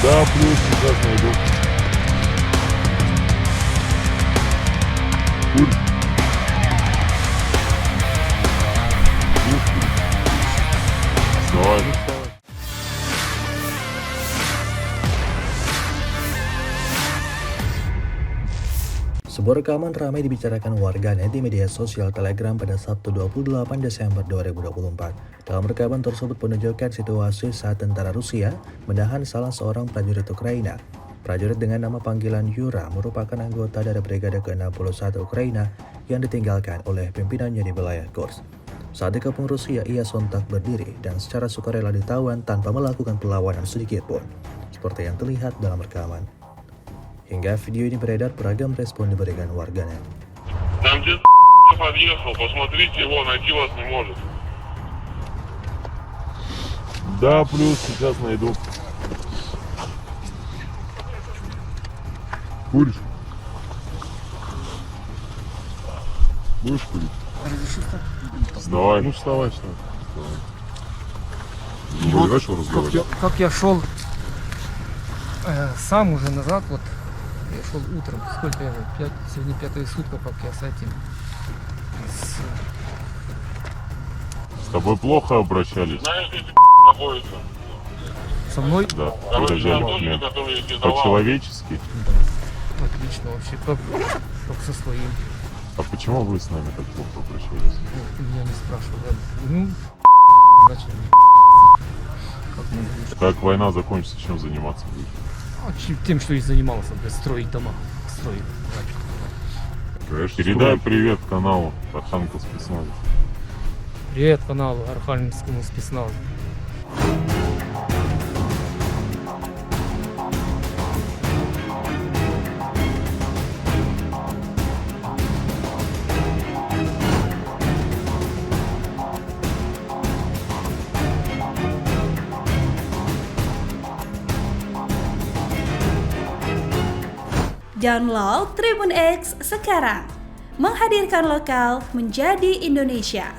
Да, плюс сейчас найду. Курс. Давай. Sebuah rekaman ramai dibicarakan warganet di media sosial Telegram pada Sabtu 28 Desember 2024. Dalam rekaman tersebut menunjukkan situasi saat tentara Rusia menahan salah seorang prajurit Ukraina. Prajurit dengan nama panggilan Yura merupakan anggota dari Brigade ke-61 Ukraina yang ditinggalkan oleh pimpinannya di wilayah Kursk. Saat dikepung Rusia, ia sontak berdiri dan secara sukarela ditawan tanpa melakukan perlawanan sedikit pun, seperti yang terlihat dalam rekaman. Hingga video ini beredar, beragam respon diberikan warganet. Там где подъехал, посмотрите, его найти вас не может. Да, плюс сейчас найду. Куришь? Будешь курить? Давай. Ну вставай, вставай. Ну, Вот начал разговаривать. как я шел сам уже назад, вот я шел утром, сколько я, сегодня 5-я сутка, как я с этим, С тобой плохо обращались? Знаешь, где находится? со мной, Да. Короче, Когда взяли картошку, плен. которую я тебе давал. По-человечески? отлично вообще, как со своим, А почему вы с нами так плохо обращаетесь? ну, меня не спрашивали, ну, начали, как мы будем. Как война закончится, чем заниматься будешь? Тем, что и занимался, блядь, строить дома, строить, Передай привет каналу Архангел спецназа. Привет каналу Архангельскому спецназу. Download Tribun X sekarang, menghadirkan lokal menjadi Indonesia.